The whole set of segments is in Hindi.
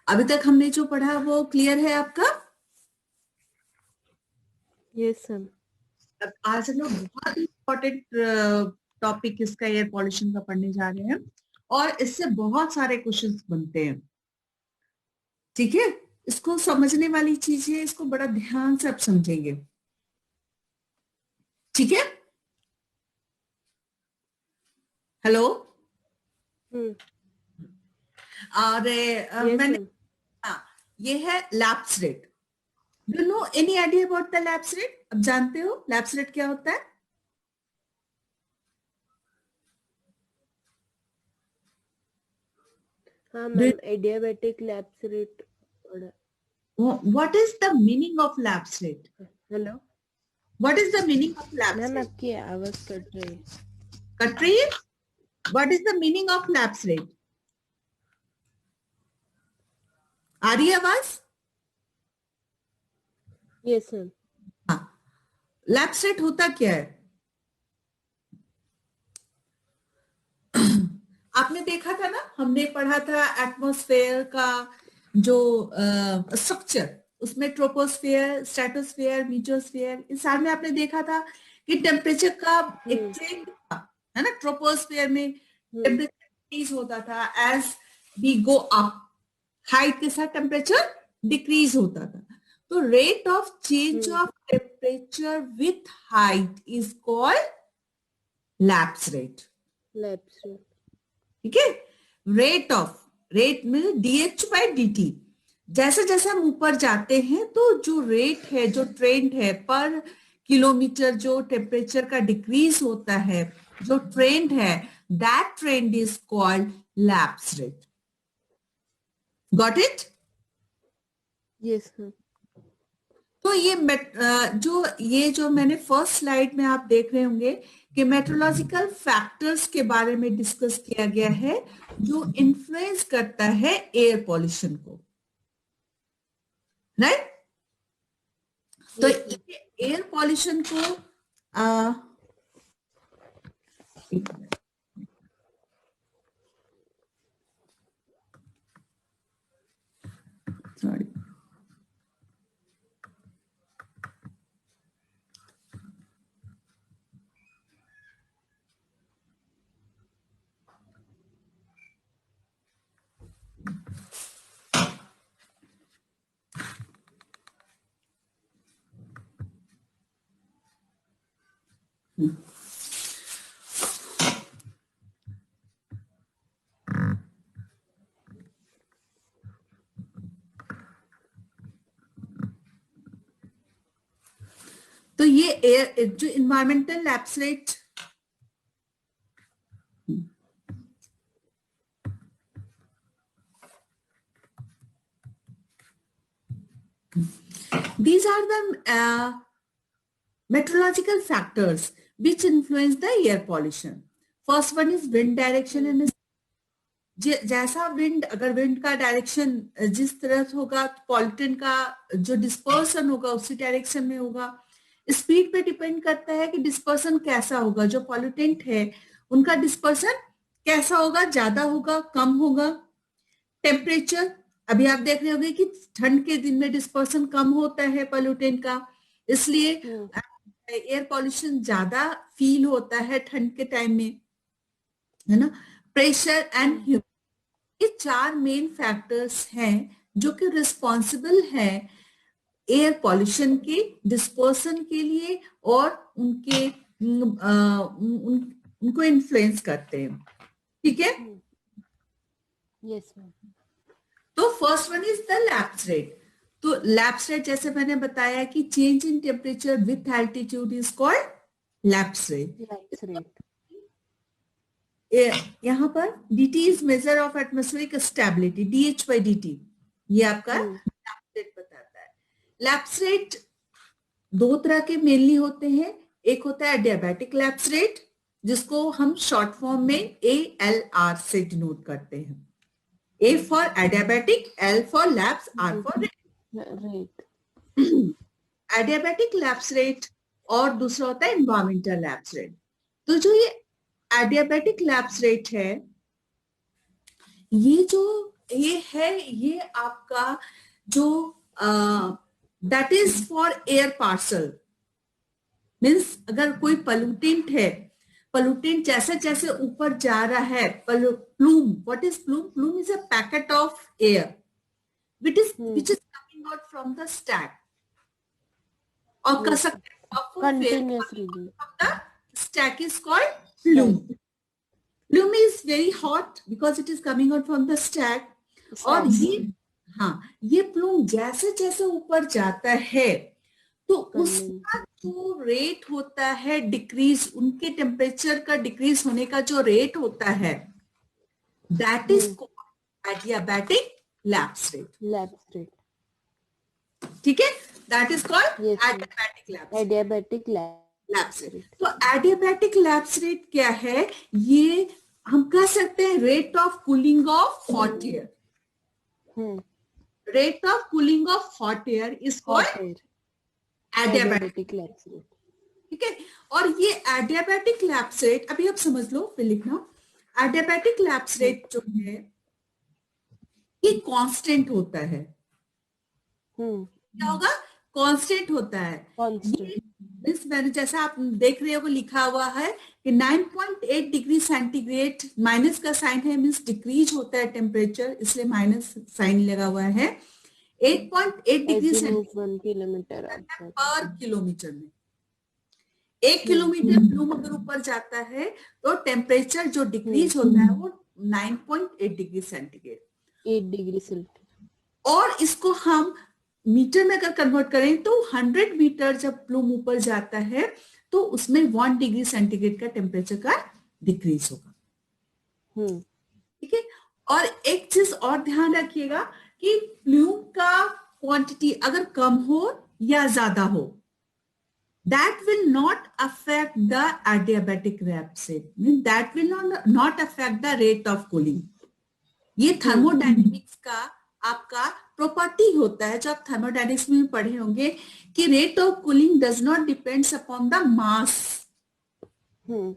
अभी तक हमने जो पढ़ा वो क्लियर है आपका? Yes sir. अब आज हम लोग बहुत इम्पोर्टेंट टॉपिक इसका एयर पॉल्यूशन का पढ़ने जा रहे हैं और इससे बहुत सारे क्वेश्चंस बनते हैं। ठीक है, इसको समझने वाली चीज है, इसको बड़ा ध्यान से आप समझेंगे। ठीक है, हेलो। और मैंने ये है lapse rate. Do know any idea about the lapse rate? अब जानते हो लैप्स रेट क्या होता है? हाँ ma'am, adiabatic lapse rate. What is the meaning of lapse rate? Hello What is the meaning of lapse ma'am, rate? आपकी आवाज कट रही है। कट रही है? What is the meaning of lapse rate? आ रही है आवाज? Yes sir. हाँ, लैप्स रेट होता क्या है? आपने देखा था ना, हमने पढ़ा था एटमॉस्फेयर का जो स्ट्रक्चर, उसमें ट्रोपोस्फेयर, स्ट्रेटोस्फेयर, मीजोस्फेयर, इस साल में आपने देखा था कि टेम्परेचर का एक ट्रेंड था, है ना। ट्रोपोस्फेयर में टेम्परेचर इंक्रीज होता था, as we go up height के साथ टेम्परेचर डिक्रीज होता था। तो rate of change of temperature with height is called lapse rate. Lapse rate, ठीक है, रेट में डीएच बाई डी। जैसे जैसे हम ऊपर जाते हैं तो जो रेट है, जो ट्रेंड है पर किलोमीटर, जो टेम्परेचर का डिक्रीज होता है, जो ट्रेंड है, that trend is called lapse rate. Got it? Yes sir. तो ये जो मैंने फर्स्ट स्लाइड में आप देख रहे होंगे कि मेट्रोलॉजिकल फैक्टर्स के बारे में डिस्कस किया गया है जो इन्फ्लुएंस करता है एयर पॉल्यूशन को, राइट? तो एयर पॉल्यूशन को सॉरी, तो ये एयर जो environmental lapse rate, these are the meteorological factors which influence the air pollution. First one is wind direction and जैसा विंड, अगर विंड का डायरेक्शन जिस तरह से होगा, पॉल्यूटेंट का जो डिस्पर्सन होगा उसी डायरेक्शन में होगा। स्पीड पे डिपेंड करता है कि डिस्पर्सन कैसा होगा, जो पॉल्यूटेंट है उनका डिस्पर्सन कैसा होगा, ज्यादा होगा, कम होगा। टेम्परेचर, अभी आप देख रहे होंगे कि ठंड के दिन में डिस्पर्सन कम होता है पॉल्यूटेंट का, इसलिए एयर पॉल्यूशन ज्यादा फील होता है ठंड के टाइम में, है ना। प्रेशर एंड ह्यूमिडिटी, ये 4 मेन फैक्टर्स हैं जो कि रिस्पॉन्सिबल है एयर पॉल्यूशन के डिस्पर्सन के लिए और उनको इन्फ्लुएंस करते हैं। ठीक है, यस मैम। तो first one is the lapse rate. तो लैप्स रेट जैसे मैंने बताया कि change in temperature with altitude is called lapse rate. Lapse rate, यहाँ पर dt is measure of atmospheric stability, dH by dt, ये आपका लैप्स रेट बताता है। लैप्स रेट 2 तरह के मेनली होते हैं। एक होता है एडियाबैटिक लैप्स रेट, जिसको हम शॉर्ट फॉर्म में ALR से डिनोट करते हैं। A for adiabatic, L for lapse, R for rate. Adiabatic lapse rate और दूसरा होता है एनवायरमेंटल लैप्स रेट। तो जो ये एडियाबैटिक लैप्स रेट है, ये जो ये है, ये आपका जो that is for air parcel, means अगर कोई पोल्यूटेंट है, पोल्यूटेंट जैसे जैसे ऊपर जा रहा है, plume, what is plume? Plume is a packet of air which is coming out from the stack, or कह Yes, sir. सकते हैं puff of air Continuous coming release. out from the stack is called plume. Plume is very hot because it is coming out from the stack. और Stack. ये, हाँ, ये प्लूम जैसे जैसे ऊपर जाता है तो उसका जो रेट होता है डिक्रीज, उनके टेम्परेचर का डिक्रीज होने का जो रेट होता है, that is called adiabatic lapse rate. Lapse rate. ठीक है, that is called Yes, sir. Adiabatic lapse Adiabatic lapse lapse rate. rate. तो एडियाबैटिक लैप्स रेट क्या है? ये हम कह सकते हैं rate of cooling of hot air. Hmm. Rate of cooling of hot air is Hot called air. Adiabatic. Adiabatic lapse rate. ठीक है, और ये एडियाबैटिक लैप्स रेट, अभी आप समझ लो, फिर लिखना. एडियाबैटिक लैप्स रेट जो है ये कांस्टेंट होता है. Hmm. क्या होगा? कांस्टेंट होता है. Constant. इस मैंने जैसा आप देख रहे हो लिखा हुआ है कि 9.8 डिग्री सेंटीग्रेड, माइनस का साइन है, मीन्स डिक्रीज होता है टेम्परेचर, इसलिए माइनस साइन लगा हुआ है. 8.8 degree As you move centigrade 1 kilometer outside. पर किलोमीटर में. 1 किलोमीटर प्लूम अगर ऊपर जाता है तो टेम्परेचर जो डिक्रीज होता है वो 9.8 डिग्री सेंटीग्रेड. 8 degree Celsius. और इसको हम मीटर में अगर कन्वर्ट करें तो 100 मीटर जब प्लूम ऊपर जाता है तो उसमें 1 डिग्री सेंटीग्रेड का टेम्परेचर का डिक्रीज होगा. Hmm. ठीक है, और एक चीज और ध्यान रखिएगा कि प्लूम का क्वांटिटी अगर कम हो या ज्यादा हो, that will not affect the adiabatic lapse rate. Means that will not affect the rate of cooling. ये थर्मोडायनेमिक्स का आपका प्रॉपर्टी होता है, जो आप थर्मोडायनेमिक्स में पढ़े होंगे कि rate of cooling does not depends upon the mass. Hmm.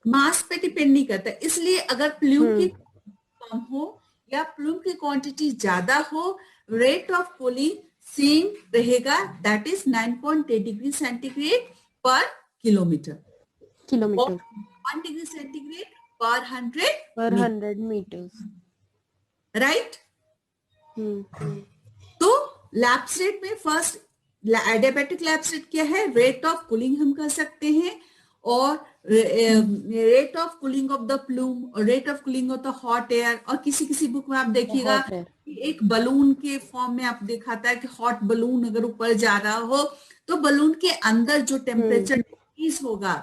मास पे डिपेंड नहीं करता. इसलिए अगर प्लूम की कम हो या प्लूम की क्वांटिटी ज्यादा हो, रेट ऑफ कूलिंग सेम रहेगा, दैट इज 9.8 डिग्री सेंटीग्रेड पर किलोमीटर. Kilometer. 1 डिग्री सेंटीग्रेड पर 100 Per 100 meters. राइट. Hmm. तो लैप्स रेट में फर्स्ट एडियाबैटिक लैप्स रेट क्या है? रेट ऑफ कूलिंग हम कह सकते हैं, और rate of cooling of the plume, और rate of cooling of the hot air. और किसी किसी बुक में आप देखिएगा Hot air. एक बलून के फॉर्म में आप दिखाता है कि हॉट बलून अगर ऊपर जा रहा हो तो बलून के अंदर जो टेम्परेचर डिक्रीज होगा,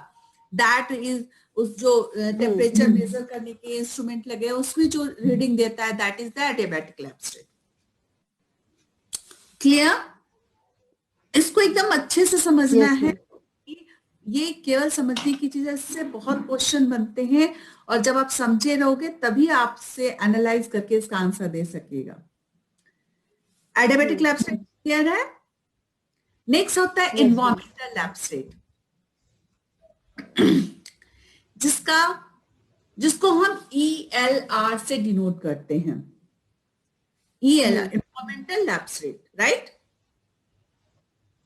दैट इज उस जो टेम्परेचर मेजर करने के इंस्ट्रूमेंट लगे हैं उसमें जो रीडिंग देता है, that is the adiabatic lapse rate. Clear? इसको एकदम अच्छे से समझना Yes, है. ma'am. ये केवल समझने की चीज है, इससे बहुत क्वेश्चन बनते हैं, और जब आप समझे रहोगे तभी आपसे एनालाइज करके इसका आंसर दे सकेगा. एडियाबैटिक लैप्स रेट क्लियर है? नेक्स्ट होता है Yes, ma'am. Environmental lapse rate, जिसको हम ELR से डिनोट करते हैं. ELR environmental lapse rate, right.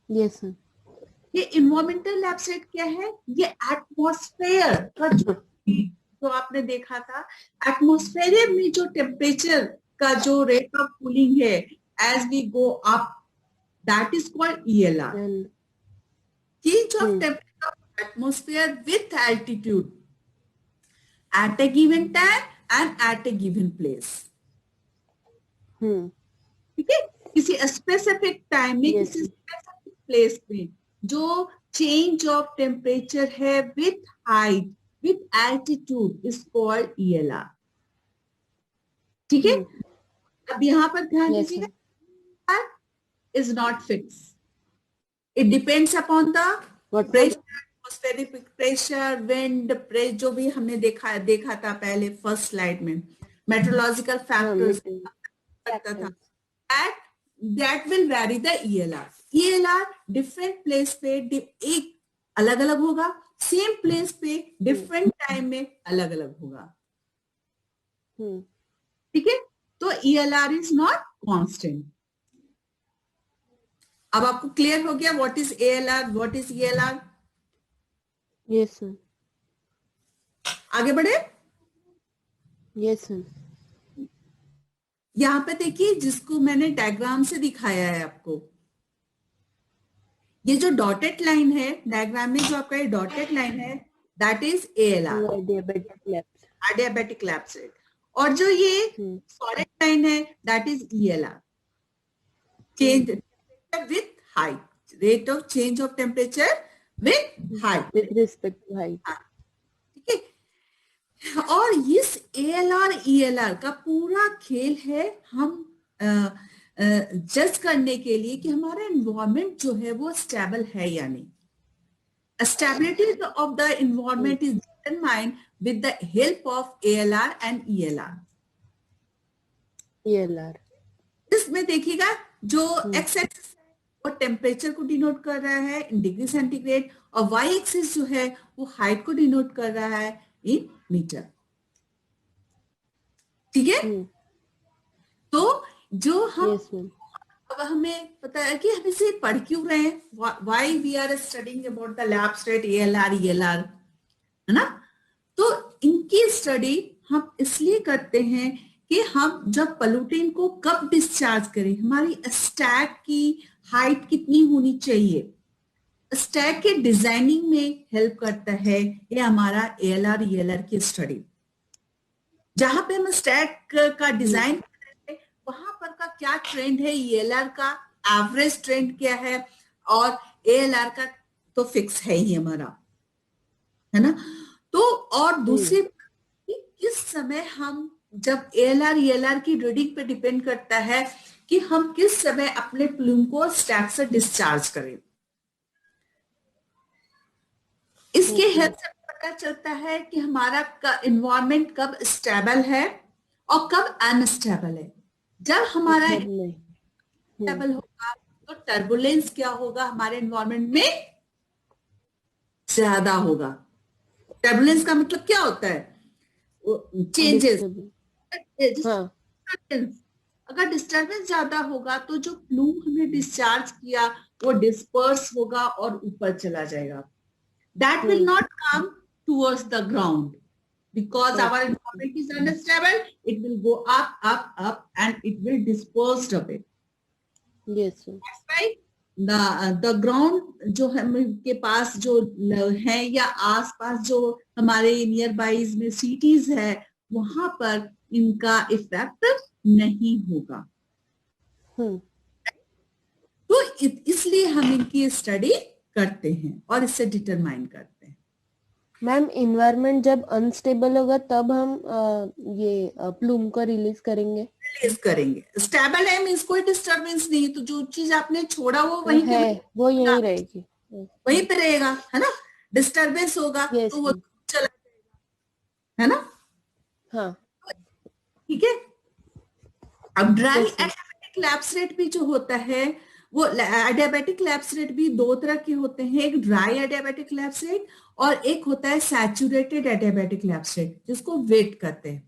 Yes, ma'am. ये इन्वायरमेंटल लैप्स रेट क्या है? ये एटमॉस्फेयर का जो आपने देखा था, एटमॉस्फेयर में जो टेम्परेचर का जो रेट ऑफ कूलिंग है as we go up, that is called ELR. And Change of temperature of atmosphere with altitude at a given time and at a given place. ठीक है, किसी स्पेसिफिक टाइम में, Yes. किसी स्पेसिफिक प्लेस में जो चेंज ऑफ टेम्परेचर है with height, with altitude is called ELR. ठीक है, अब यहां पर ध्यान Yes, दीजिएगा, ma'am. is not fixed. It depends upon the What? pressure, atmospheric pressure, wind, जो भी हमने देखा था पहले फर्स्ट स्लाइड में, मेट्रोलॉजिकल फैक्टर्स लगता था, that will vary the ELR. ELR different place पे एक अलग अलग होगा, सेम प्लेस पे डिफरेंट टाइम में अलग अलग होगा. ठीक है, तो ELR इज नॉट कांस्टेंट। अब आपको क्लियर हो गया what is ALR, what is ELR? Yes sir. आगे बढ़े। Yes sir. यहां पे देखिए जिसको मैंने डायग्राम से दिखाया है आपको, ये जो डॉटेड लाइन है डायग्राम में, जो आपका ये डॉटेड लाइन है, that is ALR, diabetic lapse. adiabatic lapse rate, और जो ये सॉलिड लाइन है that is ELR, change with height, rate of change of temperature with height, with respect to height. ठीक है। और इस ALR ELR का पूरा खेल है हम जज करने के लिए कि हमारा एनवायरमेंट जो है वो स्टेबल है या नहीं। Stability of the environment is determined with the help of ALR and ELR. ELR इसमें देखिएगा जो एक्स एक्सिस वो टेम्परेचर को डिनोट कर रहा है इन डिग्री सेंटीग्रेड, और वाई एक्सिस जो है वो हाइट को डिनोट कर रहा है इन मीटर, ठीक है। तो जो हम यस मैम। अब हमें पता है कि हम इसे पढ़ क्यों रहे हैं, why we are studying about the lapse rate ALR ELR, है ना। तो इनकी स्टडी हम इसलिए करते हैं कि हम जब पॉल्यूटेंट को कब डिस्चार्ज करें, हमारी स्टैक की हाइट कितनी होनी चाहिए, स्टैक के डिजाइनिंग में हेल्प करता है ये हमारा ALR ELR की स्टडी। जहां पे हम स्टैक का डिजाइन करते हैं वहां पर का क्या ट्रेंड है, ELR का एवरेज ट्रेंड क्या है, और ALR का तो फिक्स है ही हमारा, है ना। तो और दूसरी किस समय हम, जब ALR ELR की रीडिंग पे डिपेंड करता है कि हम किस समय अपने प्लूम को स्टैक से डिस्चार्ज करें। इसके हेल्प से पता चलता है कि हमारा एनवायरमेंट कब स्टेबल है और कब अनस्टेबल है। जब हमारा स्टेबल होगा तो टर्बुलेंस क्या होगा हमारे एनवायरमेंट में, ज्यादा होगा। टर्बुलेंस का मतलब क्या होता है, चेंजेस। अगर डिस्टर्बेंस ज्यादा होगा तो जो प्लूम हमने डिस्चार्ज किया वो डिस्पर्स होगा और ऊपर चला जाएगा। That will not come towards the ground because our environment is unstable. It will go up, up, up, and it will disperse away. Yes, sir. That's why the ground जो हमके पास जो है या आसपास जो हमारे नियर बाइज में सिटीज है वहां पर इनका इफेक्ट नहीं होगा। तो इसलिए हम इनकी स्टडी करते हैं और इससे डिटरमाइन करते हैं। मैम इन्वायरमेंट जब अनस्टेबल होगा तब हम ये प्लूम को रिलीज करेंगे। स्टेबल है मींस कोई डिस्टरबेंस नहीं, तो जो चीज आपने छोड़ा वो वहीं है वो यहीं रहेगी, वहीं पे रहेगा, है ना। डिस्टरबेंस होगा तो वो चला जाएगा, है ना। हाँ ठीक है। अब ड्राई एडियाबेटिक लैप्स रेट भी जो होता है वो, एडियाबेटिक लैप्स रेट भी दो तरह के होते हैं, एक ड्राई एडियाबेटिक लैप्स रेट और एक होता है सैचुरेटेड एडियाबेटिक लैप्स रेट जिसको वेट करते हैं।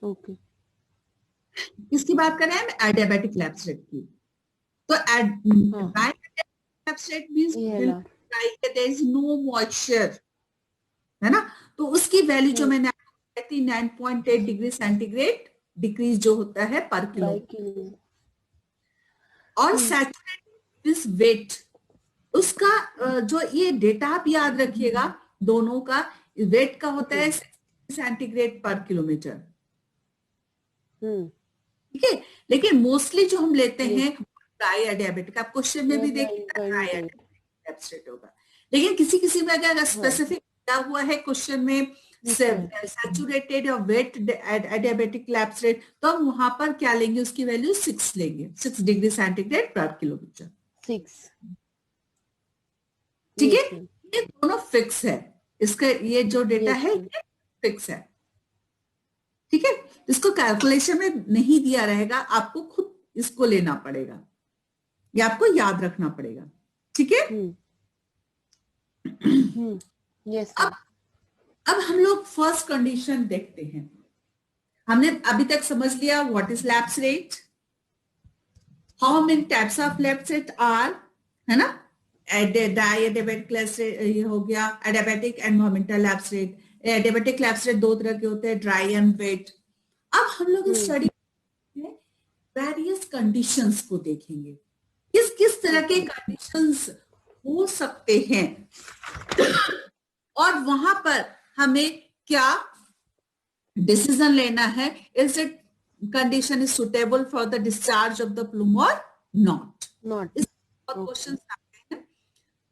ओके। किसकी बात कर रहे हैं हम, एडियाबेटिक लैप्स रेट की। तो dry lapse rate means there is no moisture, है ना। तो उसकी वैल्यू जो मैंने 9.8 डिग्री सेंटीग्रेड डिक्रीज जो होता है पर किलो। और सैचुरेटेड इज वेट, उसका जो ये डेटा आप याद रखिएगा दोनों का, वेट का होता है सेंटीग्रेड पर किलोमीटर, ठीक है। लेकिन मोस्टली जो हम लेते हैं ड्राई एडियाबेटिक, आप क्वेश्चन में भी देखिएगा ड्राई एडियाबेटिक होगा। लेकिन किसी किसी में अगर स्पेसिफिक दिया हुआ है क्वेश्चन में सैचुरेटेड और वेट एडियाबेटिक लैप्स रेट, तो हम वहां पर क्या लेंगे, उसकी वैल्यू 6 लेंगे, 6 डिग्री सेंटीग्रेड पर किलोमीटर, 6। ठीक है। ये दोनों फिक्स है, इसका ये जो डेटा है ये फिक्स है, ठीक है। इसको कैलकुलेशन में नहीं दिया रहेगा, आपको खुद इसको लेना पड़ेगा, ये आपको याद रखना पड़ेगा, ठीक है। यस। अब हम लोग फर्स्ट कंडीशन देखते हैं। हमने अभी तक समझ लिया what is lapse rate, how many types of lapse rate are, है ना, डायडियाबेटिक लैप्स रेट ये हो गया, adiabatic environmental lapse rate. Adiabatic lapse rate दो तरह के होते हैं, ड्राई एंड वेट। अब हम लोग इस स्टडी में वेरियस कंडीशंस को देखेंगे, किस किस तरह के कंडीशंस हो सकते हैं और वहां पर हमें क्या डिसीजन लेना है, is it condition is suitable for the discharge of the plume और नॉट। इस क्वेश्चन आते हैं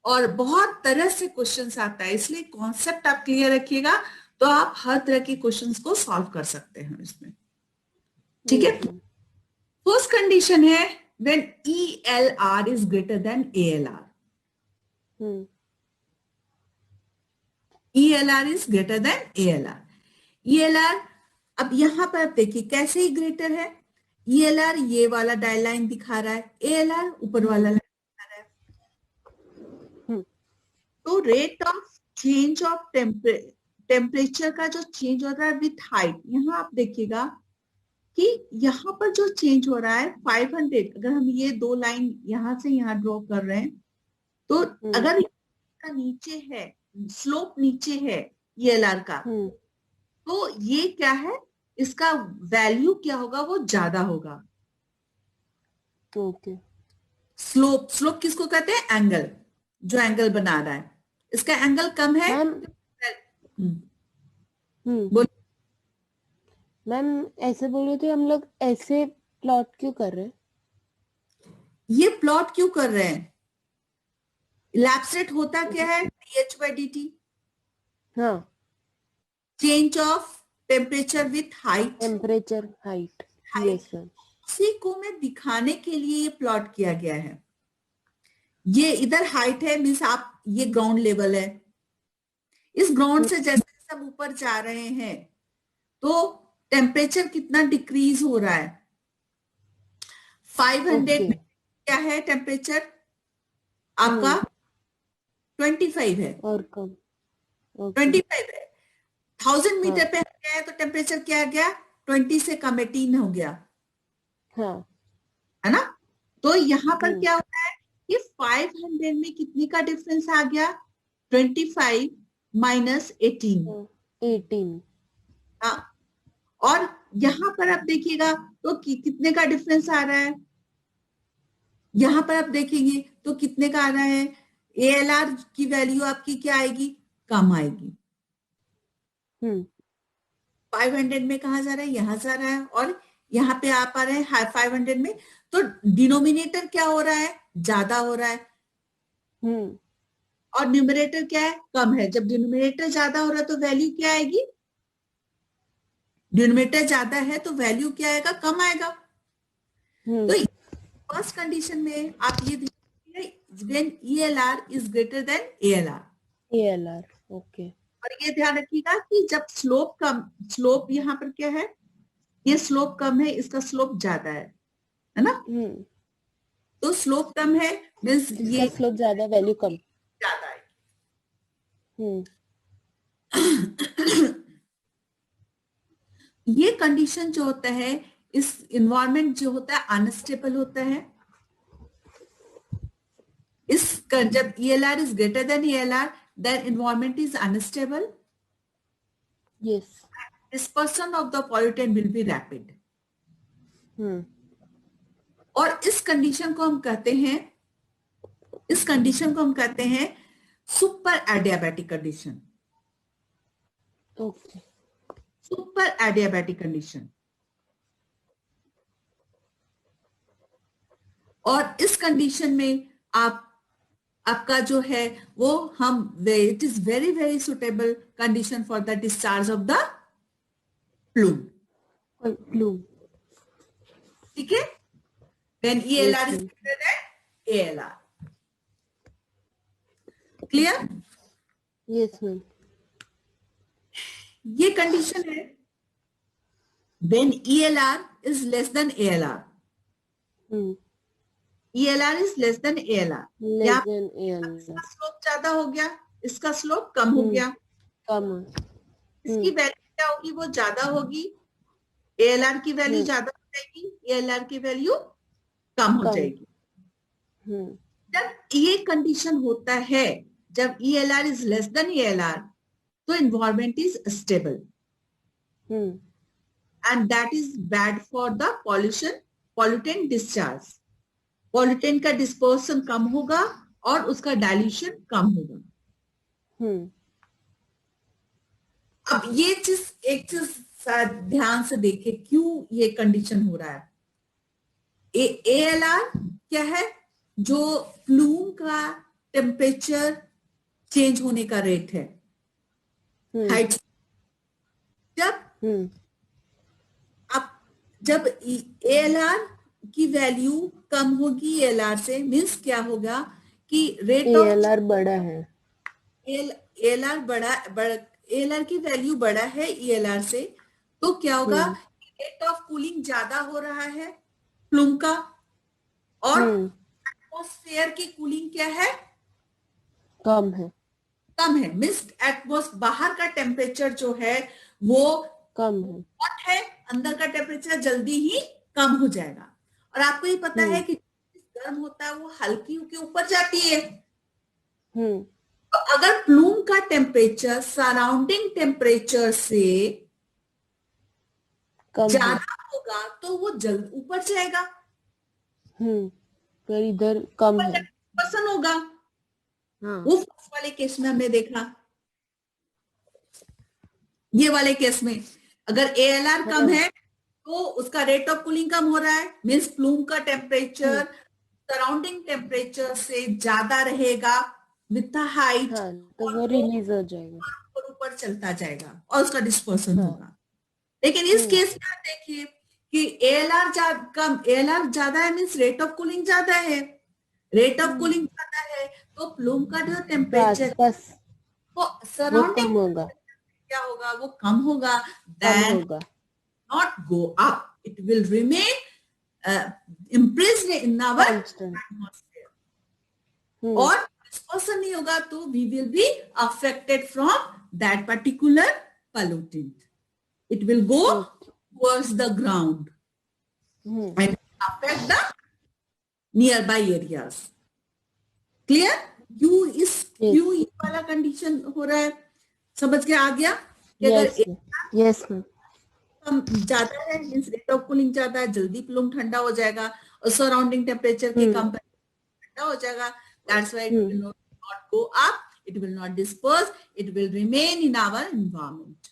और बहुत तरह से क्वेश्चंस आता है, इसलिए कॉन्सेप्ट आप क्लियर रखिएगा तो आप हर तरह के क्वेश्चंस को सॉल्व कर सकते हैं इसमें, ठीक है। फर्स्ट कंडीशन है when ELR is greater than ALR। ELR is greater than ALR। ELR, अब यहां पर आप देखिए कैसे ही ग्रेटर है। ELR ये वाला डायल लाइन दिखा रहा है, ALR ऊपर वाला लाइन दिखा रहा है। तो rate of change of temperature का जो चेंज हो रहा है विथ हाइट, यहां आप देखिएगा कि यहाँ पर जो चेंज हो रहा है 500, अगर हम ये दो लाइन यहां से यहां ड्रॉ कर रहे हैं तो अगर का नीचे है, स्लोप नीचे है ELR का, तो ये क्या है, इसका वैल्यू क्या होगा, वो ज्यादा होगा। ओके। स्लोप, स्लोप किसको कहते हैं, एंगल, जो एंगल बना रहा है, इसका एंगल कम है। मैम मैम ऐसे बोल रहे थे, हम लोग ऐसे प्लॉट क्यों कर रहे हैं? ये प्लॉट क्यों कर रहे हैं, लैप्स रेट होता क्या है, dH/dt, हाँ, change of temperature with height, temperature height. Yes ma'am. इसी को मैं दिखाने के लिए ये प्लॉट किया गया है। ये इधर हाइट है, मीन्स आप, ये ग्राउंड लेवल है, इस ग्राउंड से जैसे सब ऊपर जा रहे हैं तो टेम्परेचर कितना डिक्रीज हो रहा है, 500 में क्या है टेम्परेचर आपका, 25 है, और कम। 25 है। 1000 मीटर पे क्या है तो टेम्परेचर क्या आ गया, 20 से कम 18 हो गया, है ना। तो यहाँ पर क्या होता है कि 500 में कितनी का डिफरेंस आ गया, 25 माइनस 18। हाँ, और यहाँ पर आप देखिएगा तो कितने का डिफरेंस आ रहा है, यहाँ पर आप देखेंगे तो कितने का आ रहा है, ALR की वैल्यू आपकी क्या आएगी, कम आएगी। 500 में कहा जा रहा है, यहां जा रहा है, और यहाँ पे आप आ रहे हैं 500 में, तो डिनोमिनेटर क्या हो रहा है, ज्यादा हो रहा है, और न्यूमरेटर क्या है, कम है। जब डिनोमिनेटर ज्यादा हो रहा है तो वैल्यू क्या आएगी, डिनोमिनेटर ज्यादा है तो वैल्यू क्या आएगा, कम आएगा। तो फर्स्ट कंडीशन में आप ये देखिए, when ELR is greater than ALR। Okay. और ये ध्यान रखिएगा कि जब स्लोप कम, स्लोप यहाँ पर क्या है, ये स्लोप कम है, इसका स्लोप ज्यादा है ना। तो स्लोप कम है मीन्स ये स्लोप ज्यादा, वैल्यू कम, ज्यादा है। ये कंडीशन जो होता है, इस इन्वायरमेंट जो होता है अनस्टेबल होता है। इस जब ELR is greater than ALR, then environment is unstable. Yes. dispersion of the pollutant will be rapid। और इस कंडीशन को हम कहते हैं, इस कंडीशन को हम कहते हैं super adiabatic condition. Okay. Super adiabatic condition. और इस कंडीशन में आपका जो है वो हम, it is very very suitable condition for the discharge of the plume. ठीक है, when ELR is greater than ALR। Clear? Yes ma'am. ये कंडीशन है when ELR is less than ALR। ELR is less than ALR। इसका स्लोप ज्यादा हो गया, इसका स्लोप कम हो गया, कम। इसकी वैल्यू क्या होगी, वो ज्यादा होगी, ALR की वैल्यू ज्यादा हो जाएगी, ALR की वैल्यू कम हो कम। जाएगी। जब ये कंडीशन होता है, जब ELR is less than ALR, तो environment is stable and that is bad for the pollution, pollutant discharge. Pollutant का डिस्पर्सन कम होगा और उसका डाइल्यूशन कम होगा। अब ये चीज, एक चीज ध्यान से देखिए क्यों ये कंडीशन हो रहा है। ALR क्या है? जो प्लूम का टेम्परेचर चेंज होने का रेट है, हाइट। जब ALR की वैल्यू कम होगी ALR से, मीन्स क्या होगा कि रेट ऑफ ALR बड़ा है, ALR ALR की वैल्यू बड़ा है ELR से, तो क्या होगा, रेट ऑफ कूलिंग ज्यादा हो रहा है प्लूम का, और एटमॉस्फेयर की कूलिंग क्या है, कम है, कम है। मीन्स बाहर का टेम्परेचर जो है वो कम है। हॉट है, अंदर का टेम्परेचर जल्दी ही कम हो जाएगा। और आपको ये पता है कि गर्म होता है वो हल्की के ऊपर जाती है। तो अगर प्लूम का टेम्परेचर सराउंडिंग टेम्परेचर से ज्यादा होगा तो वो जल्द ऊपर जाएगा, पर इधर कम है, पसंद होगा। वो फर्स्ट वाले केस में हमने देखा, ये वाले केस में अगर ALR कम है तो उसका रेट ऑफ कूलिंग कम हो रहा है, मीन्स प्लूम का टेम्परेचर सराउंडिंग टेम्परेचर से ज्यादा रहेगा विथ द हाइट, तो वो रिलीज हो जाएगा और ऊपर चलता जाएगा और उसका डिस्पर्सन होगा। लेकिन इस केस में आप देखिए कि ALR ज्यादा है, मीन्स रेट ऑफ कूलिंग ज्यादा है। रेट ऑफ कूलिंग ज्यादा है तो प्लूम का जो टेम्परेचर वो सराउंडिंग होगा, क्या होगा, वो कम होगा, कम होगा, not go up, it will remain imprisoned in our atmosphere, और dispersion नहीं होगा तो we will be affected from that particular pollutant. It will go towards the ground and affect the nearby areas. Clear? क्यों ये वाला कंडीशन हो रहा है, समझ के आ गया कि अगर यस मैम, ज्यादा है मींस रेट ऑफ कूलिंग ज्यादा है, जल्दी प्लूम ठंडा हो जाएगा और सराउंडिंग टेम्परेचर के कम ठंडा हो जाएगा। That's why it will not go up, it will not disperse, it will remain in our environment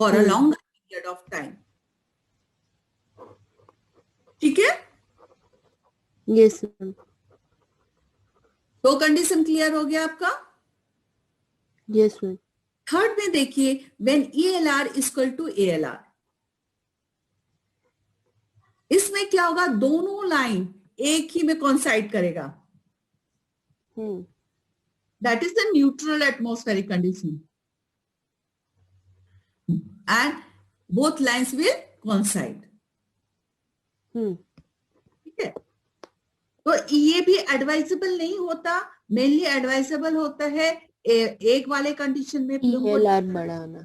for a longer period of time. ठीक है? Yes ma'am. तो कंडीशन क्लियर हो गया आपका? Yes ma'am. थर्ड में देखिए, when ELR equal to ALR, इसमें क्या होगा, दोनों लाइन एक ही में कॉन्साइड करेगा। That is the neutral atmospheric condition and both lines will कॉन्साइड। ठीक है? तो ये भी एडवाइजेबल नहीं होता, मेनली एडवाइजेबल होता है एक वाले कंडीशन में ELR बढ़ाना,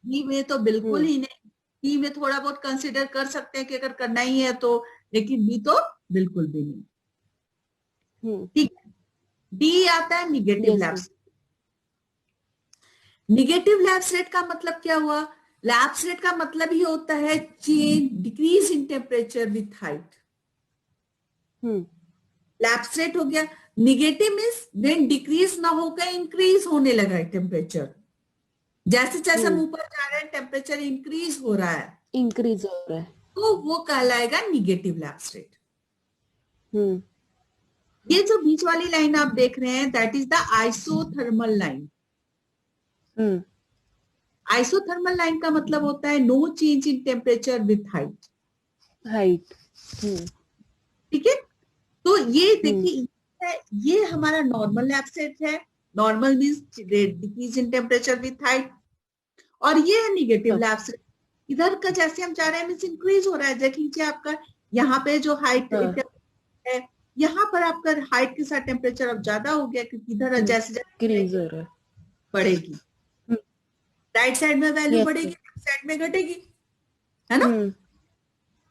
बी में तो बिल्कुल ही नहीं। बी में थोड़ा बहुत कंसिडर कर सकते हैं कि अगर करना ही है तो, लेकिन बी तो बिल्कुल भी नहीं। ठीक है? डी आता है negative lapse. Negative lapse rate का मतलब क्या हुआ? लैप्स रेट का मतलब ही होता है change, decrease in temperature with height. Lapse rate हो गया। निगेटिव मीन्स व्हेन डिक्रीज ना होकर इंक्रीज होने लगा है टेम्परेचर, जैसे जैसे हम ऊपर जा रहे हैं टेम्परेचर इंक्रीज हो रहा है, तो वो कहलाएगा निगेटिव लैप्स रेट। ये जो बीच वाली लाइन आप देख रहे हैं, that is the isothermal line. Isothermal line का मतलब होता है no change in temperature with height. ठीक है? तो ये देखिए, ये हमारा नॉर्मल लैप्स रेट है। Normal means decrease in temperature with height, और ये है निगेटिव लैप्स रेट। इधर का जैसे हम जा रहे हैं मीन्स इंक्रीज हो रहा है। देख लीजिए आपका यहाँ पे जो हाइट है, यहाँ पर आपका हाइट के साथ टेम्परेचर अब ज्यादा हो गया, क्योंकि इधर जैसे इंक्रीज हो रहा है बढ़ेगी, राइट साइड में वैल्यू बढ़ेगी, लेफ्ट साइड में घटेगी, है ना?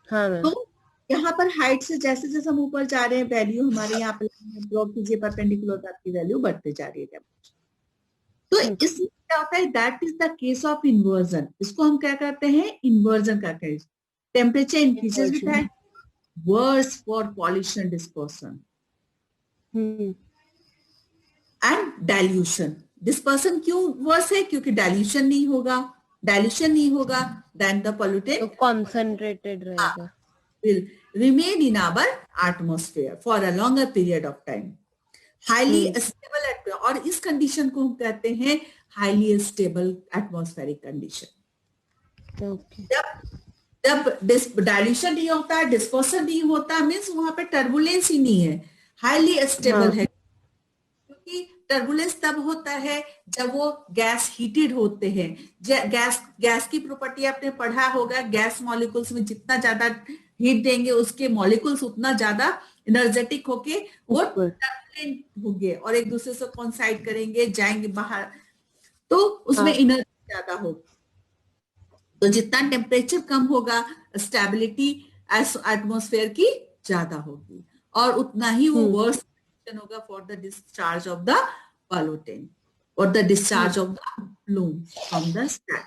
हाँ मैम। तो यहाँ पर हाइट से जैसे जैसे हम ऊपर जा रहे हैं वैल्यू हमारे यहाँ पे ड्रॉ कीजिए परपेंडिकुलर, तो आपकी वैल्यू बढ़ते जा रही है टेम्परेचर। तो इसमें क्या होता है, that is the case of inversion. इसको हम क्या करते हैं, इन्वर्जन का केस। Temperature increases with height, worse for pollution dispersion and dilution. Dispersion क्यों वर्स है, क्योंकि डाइल्यूशन नहीं होगा, डाइल्यूशन नहीं होगा, देन द पोल्यूटेंट कॉन्सेंट्रेटेड रहेगा, will remain in our atmosphere for a longer period of time. Highly stable और इस कंडीशन को हम कहते हैं हाईली स्टेबल एटमॉस्फेरिक कंडीशन। जब डाइल्यूशन नहीं होता, डिस्पर्सन नहीं होता, मीन्स वहां पे टर्बुलेंस ही नहीं है, हाईली स्टेबल है। क्योंकि टर्बुलेंस तब होता है जब वो गैस हीटेड होते हैं। गैस की प्रॉपर्टी आपने पढ़ा होगा, गैस मॉलिक्यूल्स में जितना ज्यादा हीट देंगे उसके मॉलिक्यूल्स उतना ज्यादा एनर्जेटिक होके वो टर्बुलेंट होंगे और एक दूसरे से कॉन्साइड करेंगे, जाएंगे बाहर, तो उसमें एनर्जी ज्यादा होगी। तो जितना टेम्परेचर कम होगा, स्टेबिलिटी एटमॉस्फेयर की ज्यादा होगी और उतना ही वो वर्स होगा for the discharge of the pollutant और the discharge of the plume from the sky.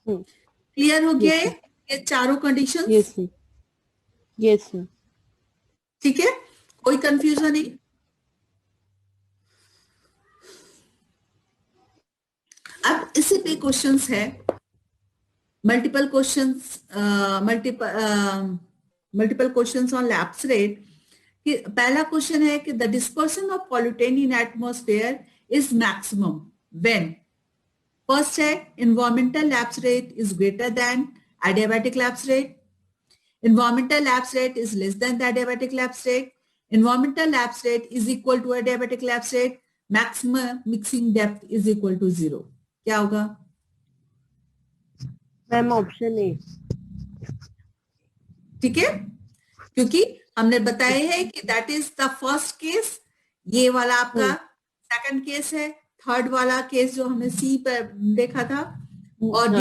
Clear हो गया है ये चारों कंडीशंस? Yes yes. ठीक है, कोई कंफ्यूजन नहीं? अब इसी पे क्वेश्चंस है, multiple questions, multiple questions on lapse rate. कि पहला क्वेश्चन है कि the dispersion of pollutant in atmosphere is maximum when. First है environmental lapse rate is greater than adiabatic lapse rate, environmental lapse rate is less than the adiabatic lapse rate, environmental lapse rate is equal to adiabatic lapse rate, maximum mixing depth is equal to 0। क्या होगा मैम? Option A. ठीक है, क्योंकि हमने बताया है कि that is the first case, ये वाला आपका सेकंड केस है, थर्ड वाला केस जो हमने सी पर देखा था, और